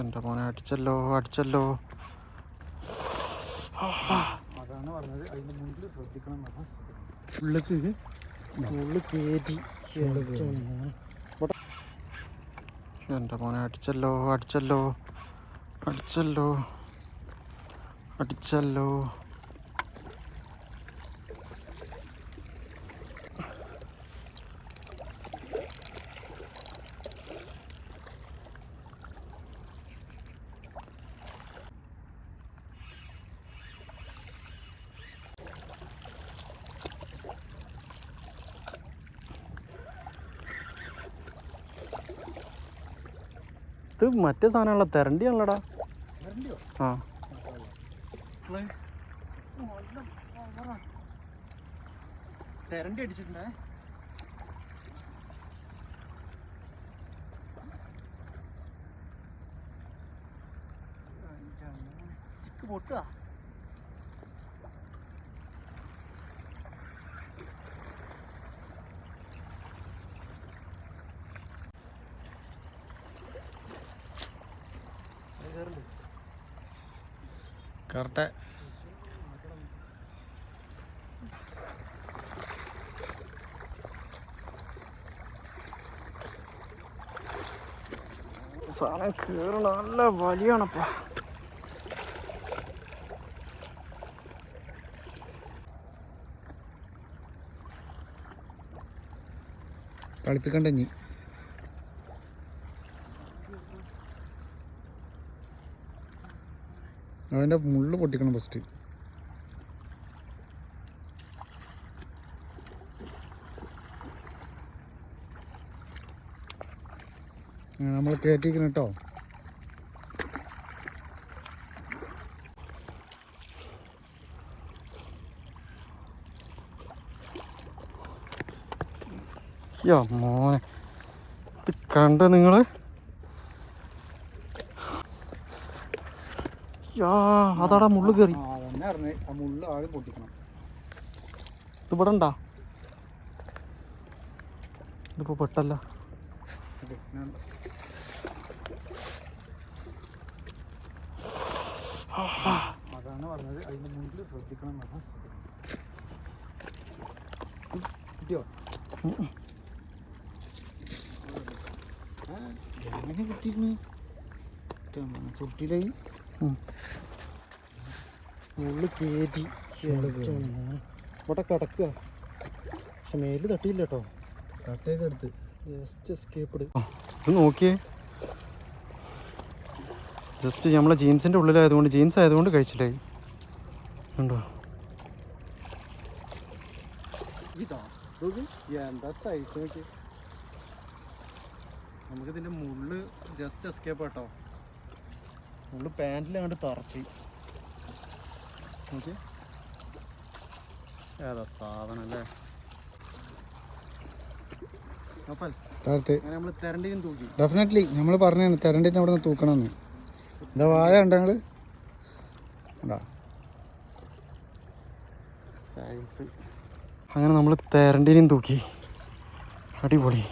എൻ്റെ മോനെ അടിച്ചല്ലോ അടിച്ചല്ലോ. അതാണ് പറഞ്ഞത്, അതിൻ്റെ മുന്നിൽ ശ്രദ്ധിക്കണം. ഉള്ളിൽ കയറ്റി എൻ്റെ മോനെ അടിച്ചല്ലോ അടിച്ചല്ലോ അടിച്ചല്ലോ അടിച്ചല്ലോ. ഇത് മറ്റേ സാധനമാണല്ലോ, തെരണ്ടിയാണല്ലോടാ. ആ തെരണ്ടി അടിച്ചിട്ടുണ്ടേ. ചിക്ക് പൊട്ടുക. കറക്റ്റ് സാധനം കയറണ നല്ല വലിയാണപ്പാ. കളിപ്പിക്കണ്ട ഇനി. അവൻ്റെ മുള്ള് പൊട്ടിക്കണം ഫസ്റ്റ്. നമ്മൾ കയറ്റിക്കണം കേട്ടോ. മോനെ ഇത് കണ്ട നിങ്ങള്? അതാടാ മുള്ളു കയറി. മുള്ള് ആദ്യം പൊട്ടിക്കണം. ഇത് ഇവിടെ ഉണ്ടാ? ഇതിപ്പോ പെട്ടല്ല. അതാണ് പറഞ്ഞത്, അതിന്റെ മുന്നിൽ ശ്രദ്ധിക്കണം. കിട്ടിയോ? എങ്ങനെ കിട്ടിയിരുന്നു? ചുട്ടിലായി മുള്ളു കയറ്റി ഇവിടെ കിടക്കുക. പക്ഷെ മേല് തട്ടിയില്ല കേട്ടോ. കട്ടയൊക്കെ ജസ്റ്റ് എസ്കേപ്പ്ഡ്. ഇത് നോക്കിയേ, ജസ്റ്റ് നമ്മളെ ജീൻസിൻ്റെ ഉള്ളിലായതുകൊണ്ട്, ജീൻസ് ആയതുകൊണ്ട് കഴിച്ചില്ലായി. ഉണ്ടോ? എന്താ സൈസ് നോക്കി. നമുക്കിതിൻ്റെ മുള്ള് ജസ്റ്റ് എസ്കേപ്പ് കേട്ടോ. മുള്ള് പാൻറ്റിലങ്ങോട്ട് തറച്ച്. ഓക്കെ, ഏതാ സാധനം അല്ലേ? നമ്മൾ തെരണ്ടിനും തൂക്കി. ഡെഫിനറ്റ്ലി നമ്മൾ പറഞ്ഞു തെരണ്ടിന് അവിടെ നിന്ന് തൂക്കണമെന്ന്. എന്താ വായ ഉണ്ടോ ഞങ്ങള്? അങ്ങനെ നമ്മൾ തെരണ്ടിനും തൂക്കി. അടിപൊളി.